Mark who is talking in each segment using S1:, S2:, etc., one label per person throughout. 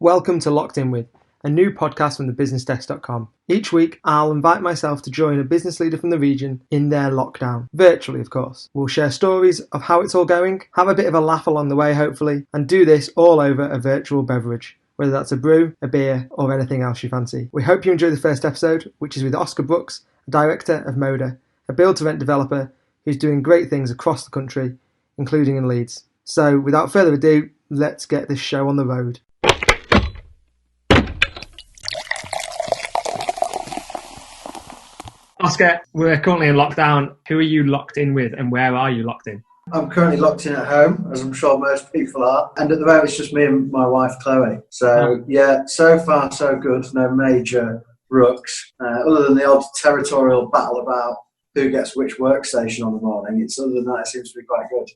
S1: Welcome to Locked In With, a new podcast from thebusinessdesk.com. Each week, I'll invite myself to join a business leader from the region in their lockdown, virtually of course. We'll share stories of how it's all going, have a bit of a laugh along the way hopefully, and do this all over a virtual beverage, whether that's a brew, a beer, or anything else you fancy. We hope you enjoy the first episode, which is with Oscar Brooks, director of Moda, a build-to-rent developer who's doing great things across the country, including in Leeds. So without further ado, let's get this show on the road. Oscar, we're currently in lockdown. Who are you locked in with and where are you locked in?
S2: I'm currently locked in at home, as I'm sure most people are. And at the moment, it's just me and my wife, Chloe. So, yeah, so far, so good. No major rooks. Other than the odd territorial battle about who gets which workstation on the morning. Other than that, it seems to be quite good.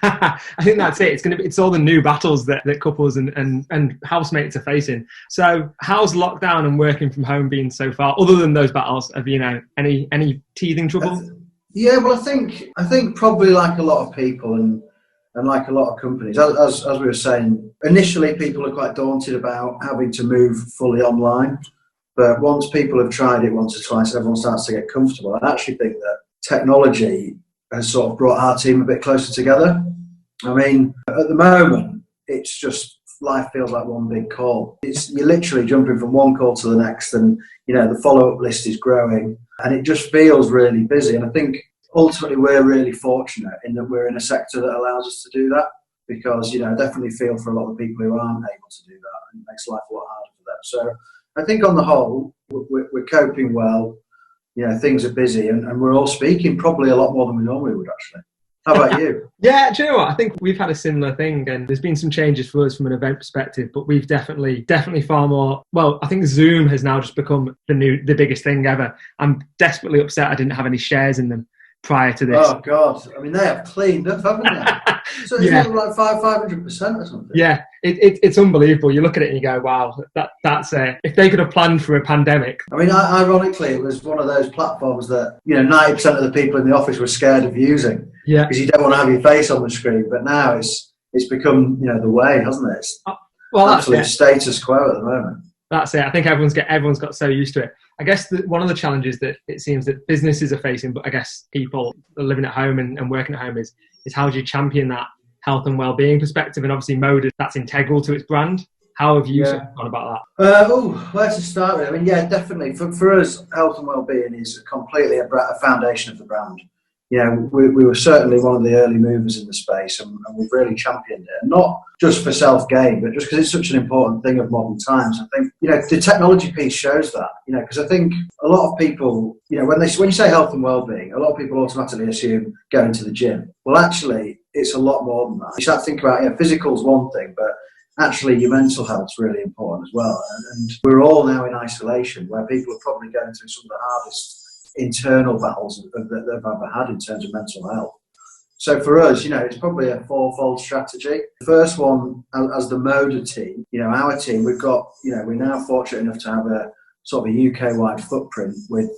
S1: I think that's it. It's all the new battles that couples and housemates are facing. So how's lockdown and working from home been so far? Other than those battles, have you any teething trouble?
S2: Yeah, well, I think probably like a lot of people and like a lot of companies, as we were saying, initially people are quite daunted about having to move fully online. But once people have tried it once or twice, everyone starts to get comfortable. I actually think that technology has sort of brought our team a bit closer together. I mean, at the moment, it's just life feels like one big call. You're literally jumping from one call to the next, and the follow-up list is growing, and it just feels really busy. And I think ultimately we're really fortunate in that we're in a sector that allows us to do that, because I definitely feel for a lot of people who aren't able to do that, and it makes life a lot harder for them. So I think on the whole, we're coping well. Things are busy, and we're all speaking probably a lot more than we normally would, actually. How about you?
S1: Yeah, do you know what? I think we've had a similar thing, and there's been some changes for us from an event perspective, but we've definitely far more. Well, I think Zoom has now just become the biggest thing ever. I'm desperately upset I didn't have any shares in them prior to this.
S2: Oh God! I mean, they have cleaned up, haven't they? So it's like 500% or something.
S1: Yeah, it's unbelievable. You look at it and you go, wow, that's if they could have planned for a pandemic.
S2: I mean, ironically, it was one of those platforms that 90% of the people in the office were scared of using.
S1: Yeah,
S2: because you don't want to have your face on the screen. But now it's become the way, hasn't it? It's absolute status quo at the moment.
S1: That's it. I think everyone's got so used to it. I guess one of the challenges that it seems that businesses are facing, but I guess people living at home and working at home is how do you champion that health and well-being perspective? And obviously Moda, that's integral to its brand. How have you gone about
S2: that? Where to start with? I mean, yeah, definitely. For us, health and well-being is completely a foundation of the brand. We were certainly one of the early movers in the space, and we've really championed it. And not just for self-gain, but just because it's such an important thing of modern times. I think, the technology piece shows that, because I think a lot of people, when you say health and well-being, a lot of people automatically assume going to the gym. Well, actually, it's a lot more than that. You start to think about, physical's one thing, but actually your mental health's really important as well. And we're all now in isolation, where people are probably going through some of the hardest internal battles that they've ever had in terms of mental health. So for us, it's probably a fourfold strategy. The first one, as the Moda team, our team, we've got, we're now fortunate enough to have a sort of a UK-wide footprint with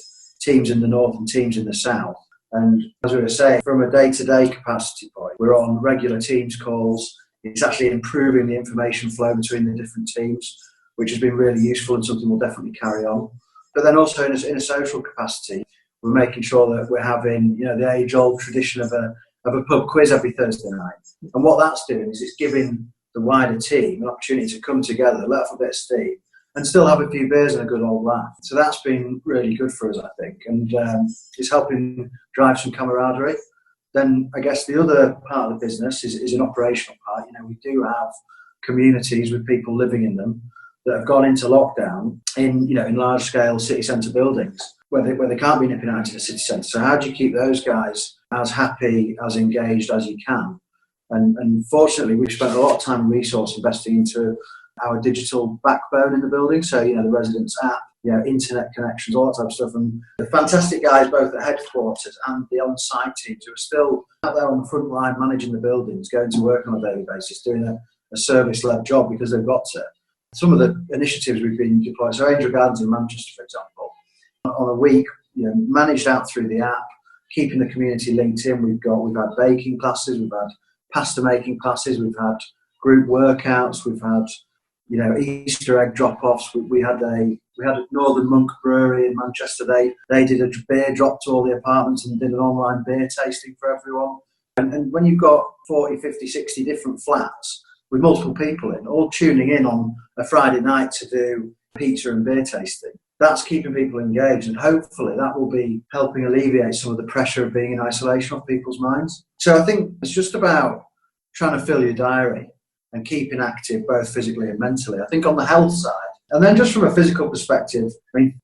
S2: teams in the north and teams in the south. And as we were saying, from a day-to-day capacity point, we're on regular Teams calls. It's actually improving the information flow between the different teams, which has been really useful and something we'll definitely carry on. But then also in a social capacity, we're making sure that we're having, the age-old tradition of a pub quiz every Thursday night. And what that's doing is it's giving the wider team an opportunity to come together, let off a bit of steam, and still have a few beers and a good old laugh. So that's been really good for us, I think. And it's helping drive some camaraderie. Then I guess the other part of the business is an operational part. We do have communities with people living in them that have gone into lockdown in large scale city centre buildings where they can't be nipping out into the city centre. So how do you keep those guys as happy, as engaged as you can? And fortunately, we've spent a lot of time and resource investing into our digital backbone in the building. So, the residents' app, internet connections, all that type of stuff. And the fantastic guys both at headquarters and the on-site teams who are still out there on the front line managing the buildings, going to work on a daily basis, doing a service-led job because they've got to. Some of the initiatives we've been deploying, so Angel Gardens in Manchester, for example, on a week, managed out through the app, keeping the community linked in. We've had baking classes, we've had pasta making classes, we've had group workouts, we've had Easter egg drop-offs. We had a Northern Monk Brewery in Manchester. They did a beer drop to all the apartments and did an online beer tasting for everyone. And when you've got 40, 50, 60 different flats with multiple people in, all tuning in on a Friday night to do pizza and beer tasting, that's keeping people engaged, and hopefully that will be helping alleviate some of the pressure of being in isolation off people's minds. So I think it's just about trying to fill your diary and keeping active both physically and mentally. I think on the health side, and then just from a physical perspective,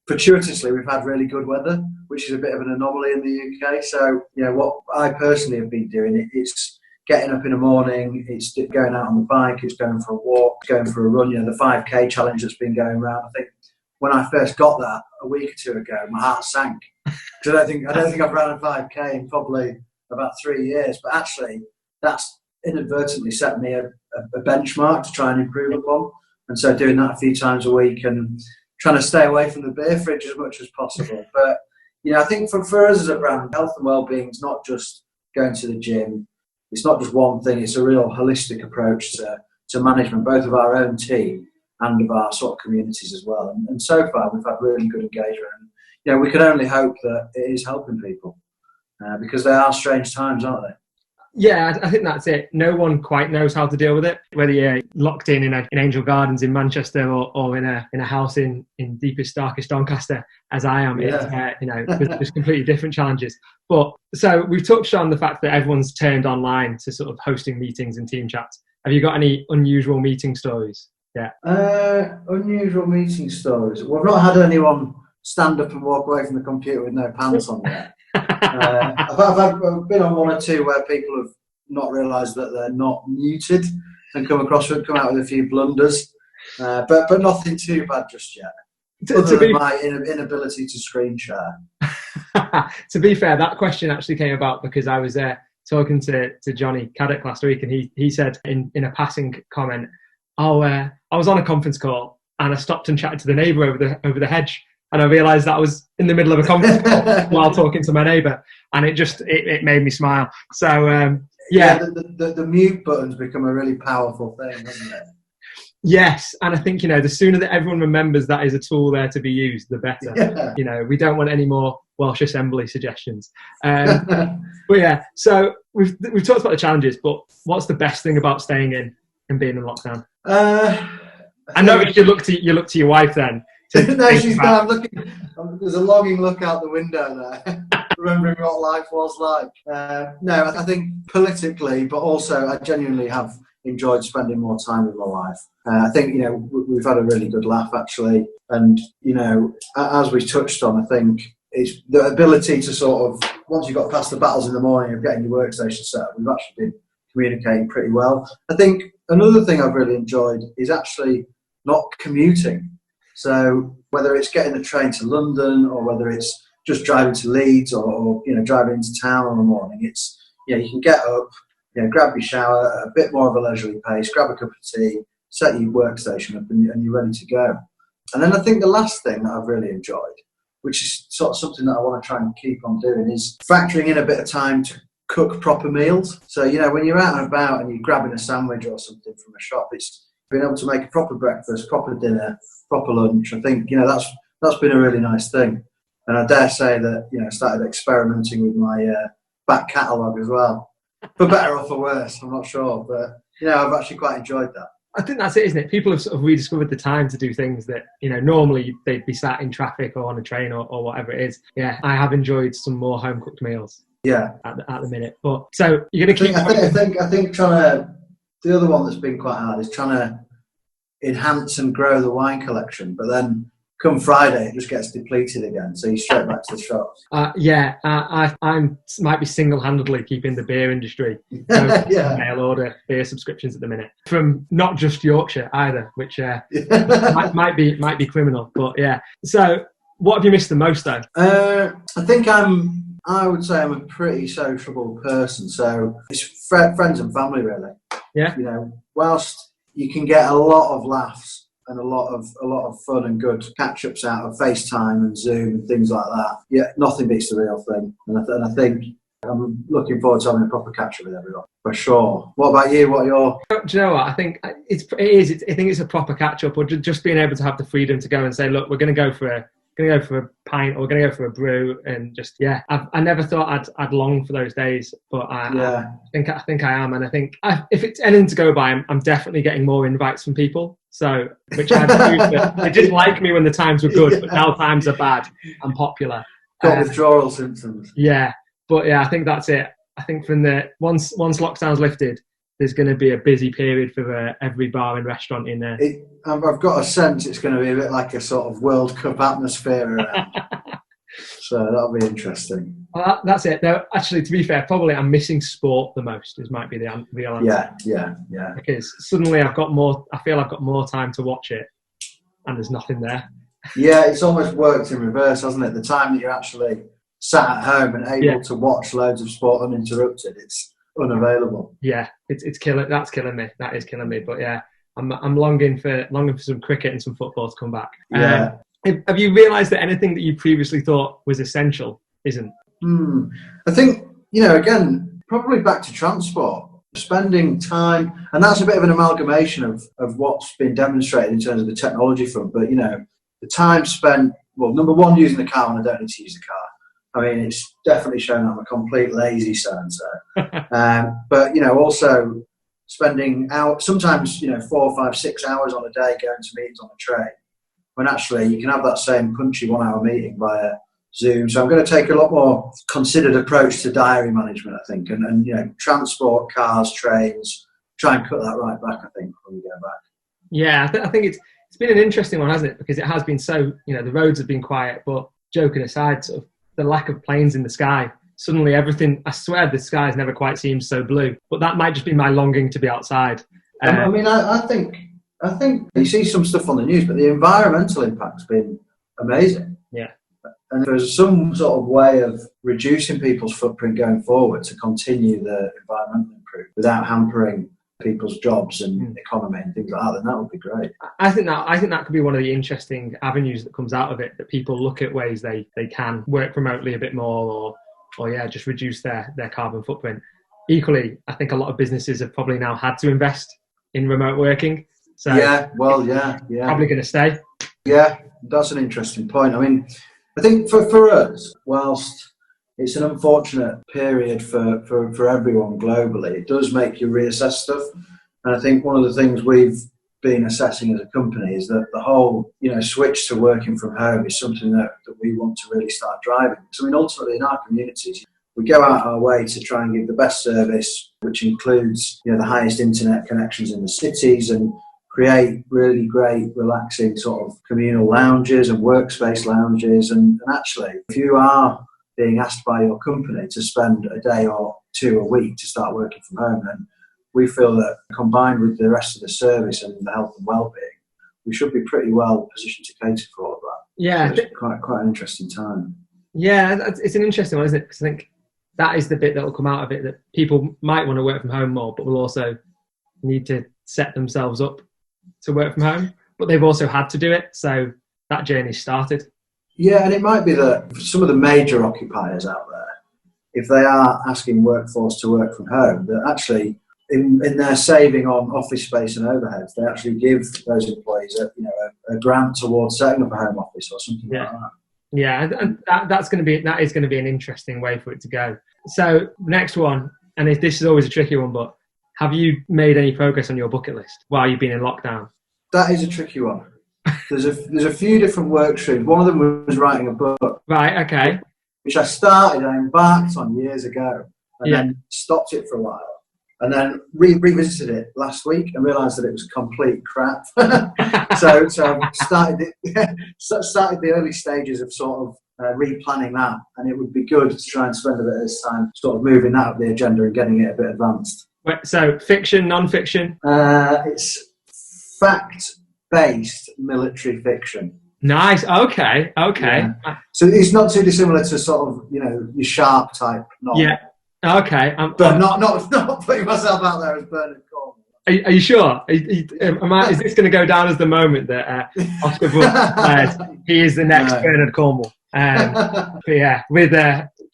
S2: fortuitously we've had really good weather, which is a bit of an anomaly in the UK. So, what I personally have been doing, it's getting up in the morning, it's going out on the bike, it's going for a walk, going for a run, the 5K challenge that's been going around. I think when I first got that a week or two ago, my heart sank. Because I don't think I've run a 5K in probably about 3 years. But actually, that's inadvertently set me a benchmark to try and improve upon. And so doing that a few times a week and trying to stay away from the beer fridge as much as possible. But, I think for us as a brand, health and wellbeing is not just going to the gym. It's not just one thing. It's a real holistic approach to management, both of our own team and of our sort of communities as well. And so far, we've had really good engagement. And, we can only hope that it is helping people because they are strange times, aren't they?
S1: Yeah, I think that's it. No one quite knows how to deal with it, whether you're locked in Angel Gardens in Manchester or in a house in deepest, darkest Doncaster, as I am. Yeah. There's completely different challenges. But so we've touched on the fact that everyone's turned online to sort of hosting meetings and team chats. Have you got any unusual meeting stories? Yeah.
S2: Unusual meeting stories. We've not had anyone stand up and walk away from the computer with no pants on yet. I've been on one or two where people have not realised that they're not muted and come out with a few blunders, but nothing too bad just yet. Other than my inability to screen share.
S1: To be fair, that question actually came about because I was talking to Johnny Caddock last week, and he said in a passing comment, I was on a conference call and I stopped and chatted to the neighbour over the hedge. And I realised that I was in the middle of a conference call while talking to my neighbour, and it made me smile. So
S2: the mute button's become a really powerful thing, hasn't it?
S1: Yes, and I think the sooner that everyone remembers that is a tool there to be used, the better. Yeah. We don't want any more Welsh Assembly suggestions. But yeah, so we've talked about the challenges, but what's the best thing about staying in and being in lockdown? I noticed you look to your wife then.
S2: No, she's there. I'm looking. There's a longing look out the window there, remembering what life was like. No, I think politically, but also I genuinely have enjoyed spending more time with my wife. I think we've had a really good laugh actually, and as we touched on, I think it's the ability to sort of once you got past the battles in the morning of getting your workstation set up, we've actually been communicating pretty well. I think another thing I've really enjoyed is actually not commuting. So whether it's getting the train to London or whether it's just driving to Leeds or driving into town on the morning, it's you can get up, grab your shower at a bit more of a leisurely pace, grab a cup of tea, set your workstation up, and you're ready to go. And then I think the last thing that I've really enjoyed, which is sort of something that I want to try and keep on doing, is factoring in a bit of time to cook proper meals. So when you're out and about and you're grabbing a sandwich or something from a shop, it's being able to make a proper breakfast, proper dinner, proper lunch. I think that's been a really nice thing, and I dare say that I started experimenting with my back catalogue as well, for better or for worse. I'm not sure, but I've actually quite enjoyed that. I
S1: think that's it, isn't it? People have sort of rediscovered the time to do things that normally they'd be sat in traffic or on a train or whatever it is. Yeah, I have enjoyed some more home cooked meals.
S2: Yeah,
S1: at the minute. But so you're going to keep.
S2: I think trying to. The other one that's been quite hard is trying to enhance and grow the wine collection, but then come Friday it just gets depleted again, so you're straight back to the shops.
S1: I might be single-handedly keeping the beer industry mail order beer subscriptions at the minute, from not just Yorkshire either, which might be criminal, but yeah. So what have you missed the most though?
S2: I think I would say I'm a pretty sociable person, so it's friends and family really.
S1: Yeah.
S2: Whilst you can get a lot of laughs and a lot of fun and good catch-ups out of FaceTime and Zoom and things like that, yeah, nothing beats the real thing. And I think I'm looking forward to having a proper catch up with everyone, for sure. What about you? What are your...
S1: Do you know what? I think I think it's a proper catch up, or just being able to have the freedom to go and say, look, we're going to go for a pint, or we're going to go for a brew, and just I never thought I'd long for those days, but I think I am, and I think if it's anything to go by, I'm definitely getting more invites from people. So which I they didn't like me when the times were good, but now times are bad. I'm popular.
S2: Got withdrawal symptoms.
S1: Yeah, but I think that's it. I think from once lockdown's lifted, there's going to be a busy period for every bar and restaurant in there.
S2: I've got a sense it's going to be a bit like a sort of World Cup atmosphere around. So that'll be interesting.
S1: Well, that's it. No, actually, to be fair, probably I'm missing sport the most. Might be the real answer.
S2: Yeah.
S1: Because suddenly I feel I've got more time to watch it, and there's nothing there.
S2: Yeah, it's almost worked in reverse, hasn't it? The time that you're actually sat at home and able to watch loads of sport uninterrupted, it's unavailable.
S1: Yeah, it's killing. That's killing me. That is killing me. But I'm longing for some cricket and some football to come back.
S2: Yeah.
S1: Have you realised that anything that you previously thought was essential isn't?
S2: I think, again, probably back to transport, spending time, and that's a bit of an amalgamation of what's been demonstrated in terms of the technology front. But, the time spent, well, number one, using the car when I don't need to use the car. I mean, it's definitely shown I'm a complete lazy so-and-so. But, also spending out sometimes, 4, 5, 6 hours on a day going to meetings on the train, when actually you can have that same punchy 1 hour meeting via Zoom. So I'm going to take a lot more considered approach to diary management, I think, and transport, cars, trains, try and cut that right back, I think, when we go back. Yeah,
S1: I think it's been an interesting one, hasn't it? Because it has been so, the roads have been quiet, but joking aside, sort of the lack of planes in the sky, suddenly everything, I swear the skies never quite seemed so blue, but that might just be my longing to be outside.
S2: I think you see some stuff on the news, but the environmental impact's been amazing.
S1: Yeah.
S2: And there's some sort of way of reducing people's footprint going forward to continue the environmental improvement without hampering people's jobs and economy and things like that, then that would be great.
S1: I think that could be one of the interesting avenues that comes out of it, that people look at ways they can work remotely a bit more, or just reduce their carbon footprint. Equally, I think a lot of businesses have probably now had to invest in remote working. So
S2: probably
S1: going to stay.
S2: Yeah, that's an interesting point. I mean, I think for us, whilst it's an unfortunate period for everyone globally, it does make you reassess stuff. And I think one of the things we've been assessing as a company is that the whole, switch to working from home is something that we want to really start driving. So, I mean, ultimately in our communities, we go out our way to try and give the best service, which includes, the highest internet connections in the cities, and create really great, relaxing sort of communal lounges and workspace lounges. And actually, if you are being asked by your company to spend a day or two a week to start working from home, then we feel that combined with the rest of the service and the health and well-being, we should be pretty well positioned to cater for all of that.
S1: Yeah.
S2: So it's quite an interesting time.
S1: Yeah, it's an interesting one, isn't it? Because I think that is the bit that will come out of it, that people might want to work from home more, but will also need to set themselves up to work from home. But they've also had to do it, so that journey started. Yeah,
S2: and it might be that for some of the major occupiers out there, if they are asking workforce to work from home, that actually in their saving on office space and overheads, they actually give those employees a grant towards setting up a home office or something like that.
S1: Yeah, and that is going to be an interesting way for it to go. So next one, and this is always a tricky one, but have you made any progress on your bucket list while you've been in lockdown?
S2: That is a tricky one. There's a few different work streams. One of them was writing a book.
S1: Right, okay.
S2: Which I started and embarked on years ago, and then stopped it for a while. And then revisited it last week and realised that it was complete crap. so started the early stages of sort of replanning that, and it would be good to try and spend a bit of this time sort of moving that up the agenda and getting it a bit advanced.
S1: So fiction, non-fiction?
S2: It's fact-based military fiction.
S1: Nice. Okay.
S2: Yeah. So it's not too dissimilar to sort of your Sharp type novel.
S1: Yeah. Okay.
S2: But not putting myself out there as Bernard Cornwell.
S1: Are you sure? Is this going to go down as the moment that Oscar Wilde said he is the next Bernard Cornwell? But yeah, with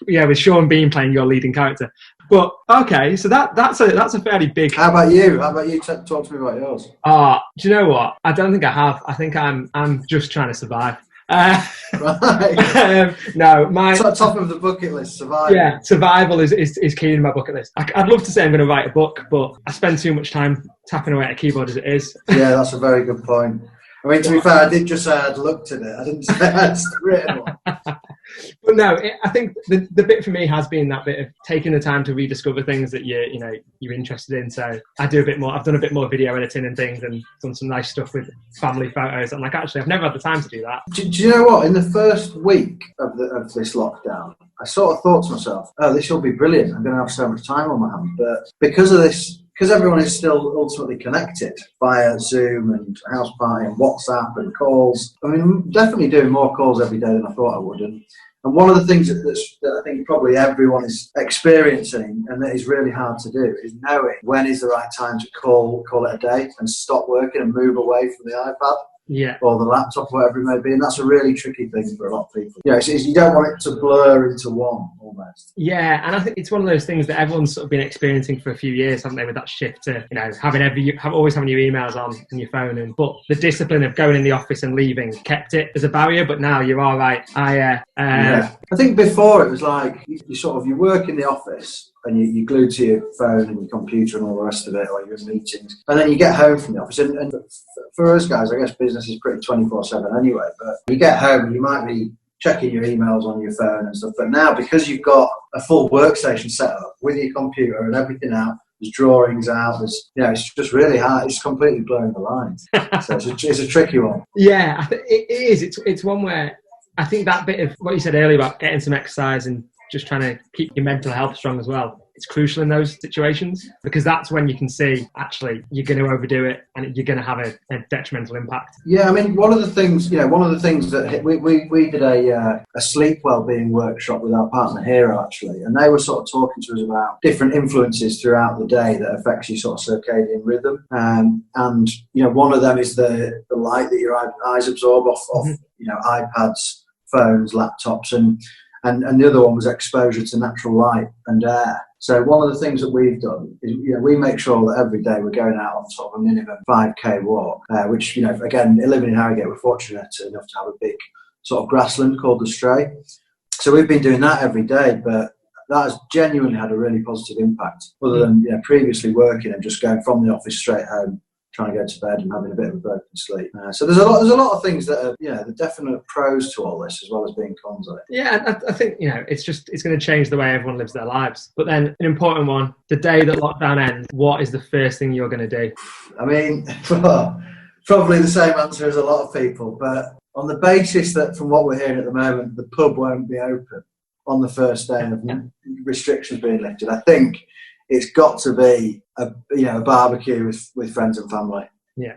S1: with Sean Bean playing your leading character. But okay, so that's a fairly big.
S2: How about you? Talk to me about yours.
S1: Do you know what? I don't think I have. I think I'm just trying to survive.
S2: Right.
S1: No, my
S2: top of the bucket list, survival.
S1: Yeah, survival is key in my bucket list. I'd love to say I'm going to write a book, but I spend too much time tapping away at a keyboard as it is.
S2: Yeah, that's a very good point. I mean, to be fair, I did just say I'd looked at it. I didn't say I'd written one.
S1: But no, I think the bit for me has been that bit of taking the time to rediscover things that you're interested in. So I do a bit more. I've done a bit more video editing and things, and done some nice stuff with family photos. I'm like, actually, I've never had the time to do that.
S2: Do you know what? In the first week of this lockdown, I sort of thought to myself, "Oh, this will be brilliant. I'm going to have so much time on my hands." But because of this. Because everyone is still ultimately connected via Zoom and House Party and WhatsApp and calls. I mean, I'm definitely doing more calls every day than I thought I would. And one of the things that I think probably everyone is experiencing and that is really hard to do is knowing when is the right time to call it a day and stop working and move away from the iPad.
S1: Yeah.
S2: Or the laptop, whatever it may be, and that's a really tricky thing for a lot of people. You don't want it to blur into one almost.
S1: Yeah, and I think it's one of those things that everyone's sort of been experiencing for a few years, haven't they? With that shift to always having your emails on your phone, but the discipline of going in the office and leaving kept it as a barrier. But now you're all right. I
S2: think before it was like you work in the office. And you're glued to your phone and your computer and all the rest of it, or you're in meetings. And then you get home from the office. And for us guys, I guess business is pretty 24/7 anyway. But you get home and you might be checking your emails on your phone and stuff. But now, because you've got a full workstation set up with your computer and everything out, there's drawings out, it's just really hard. It's completely blurring the lines. So it's a tricky one.
S1: Yeah, it is. It's one where I think that bit of what you said earlier about getting some exercise and just trying to keep your mental health strong as well. It's crucial in those situations because that's when you can see actually you're going to overdo it and you're going to have a detrimental impact.
S2: Yeah, I mean, one of the things that we did a sleep wellbeing workshop with our partner Hero actually, and they were sort of talking to us about different influences throughout the day that affects your sort of circadian rhythm. And one of them is the light that your eyes absorb off iPads, phones, laptops, and the other one was exposure to natural light and air. So one of the things that we've done is, we make sure that every day we're going out on sort of a minimum 5k walk, which, again, living in Harrogate, we're fortunate enough to have a big sort of grassland called the Stray. So we've been doing that every day, but that has genuinely had a really positive impact, other than previously working and just going from the office straight home, trying to go to bed and having a bit of a broken sleep. So there's a lot of things that are, the definite pros to all this as well as being cons of it.
S1: Yeah, I think, it's going to change the way everyone lives their lives. But then an important one, the day that lockdown ends, what is the first thing you're going to do?
S2: I mean, probably the same answer as a lot of people, but on the basis that from what we're hearing at the moment, the pub won't be open on the first day of restrictions being lifted, I think it's got to be a barbecue with friends and family.
S1: Yeah.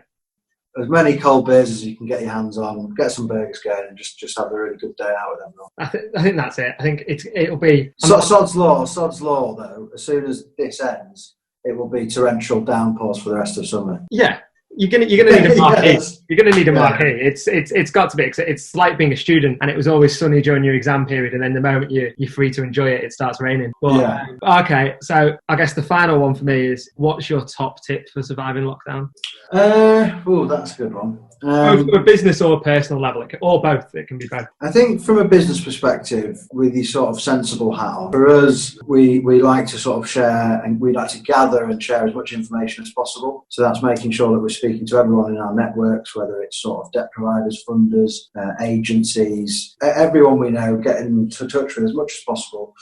S2: As many cold beers as you can get your hands on, get some burgers going, and just have a really good day out with everyone.
S1: I think that's it. I think it'll be
S2: Sod's law though. As soon as this ends, it will be torrential downpours for the rest of summer.
S1: Yeah. You're gonna need a marquee.
S2: Yes.
S1: You're gonna need a marquee. It's got to be. It's like being a student, and it was always sunny during your exam period, and then the moment you're free to enjoy it, it starts raining. But, okay, so I guess the final one for me is: what's your top tip for surviving lockdown?
S2: That's a good one.
S1: Both for a business or personal level, or both. It can be both.
S2: I think from a business perspective, with your sort of sensible hat on, for us, we like to sort of share, and we like to gather and share as much information as possible. So that's making sure that we're speaking to everyone in our networks, whether it's sort of debt providers, funders, agencies, everyone we know, get into touch with as much as possible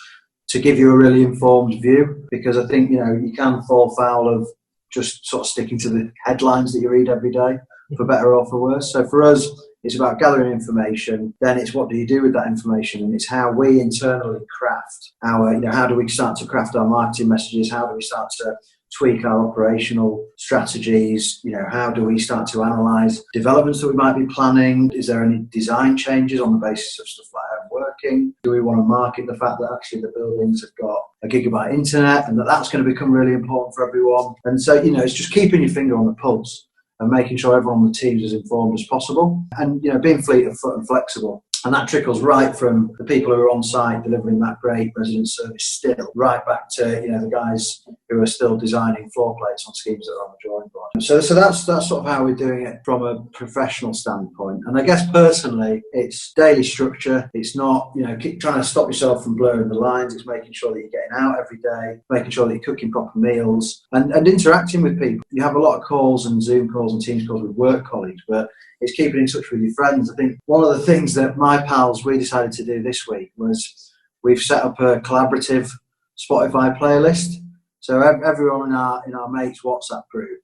S2: to give you a really informed view, because I think, you can fall foul of just sort of sticking to the headlines that you read every day, for better or for worse. So for us, it's about gathering information, then it's what do you do with that information, and it's how we internally craft our, how do we start to craft our marketing messages, how do we start to tweak our operational strategies, how do we start to analyse developments that we might be planning, is there any design changes on the basis of stuff like home working, do we want to market the fact that actually the buildings have got a gigabyte internet and that's going to become really important for everyone. And so, it's just keeping your finger on the pulse and making sure everyone on the team is as informed as possible, and being fleet of foot and flexible. And that trickles right from the people who are on site delivering that great resident service still, right back to the guys who are still designing floor plates on schemes that are on the drawing board. So that's sort of how we're doing it from a professional standpoint. And I guess personally, it's daily structure. It's not keep trying to stop yourself from blurring the lines. It's making sure that you're getting out every day, making sure that you're cooking proper meals, and interacting with people. You have a lot of calls and Zoom calls and Teams calls with work colleagues, but it's keeping in touch with your friends. I think one of the things that my pals, we decided to do this week was we've set up a collaborative Spotify playlist. So everyone in our mates WhatsApp group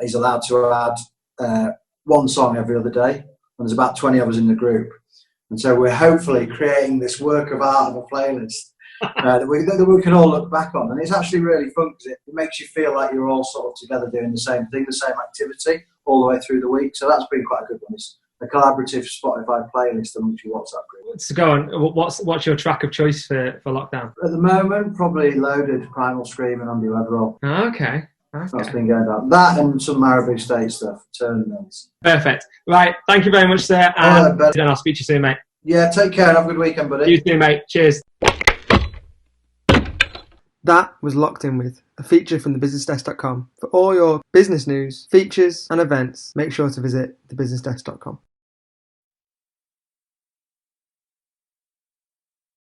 S2: is allowed to add one song every other day. And there's about 20 of us in the group. And so we're hopefully creating this work of art of a playlist that we can all look back on. And it's actually really fun because it makes you feel like you're all sort of together doing the same thing, the same activity all the way through the week. So that's been quite a good one. It's a collaborative Spotify playlist amongst your WhatsApp group.
S1: So go on, what's your track of choice for lockdown?
S2: At the moment, probably Loaded, Primal Scream and Andy Weatherall.
S1: Oh, okay.
S2: That's been going down. That and some Marabou State stuff, Turn Mills.
S1: Perfect. Right, thank you very much, sir. And I'll speak to you soon, mate.
S2: Yeah, take care. Have a good weekend, buddy.
S1: You too, mate. Cheers. That was Locked In With, a feature from thebusinessdesk.com. For all your business news, features and events, make sure to visit thebusinessdesk.com.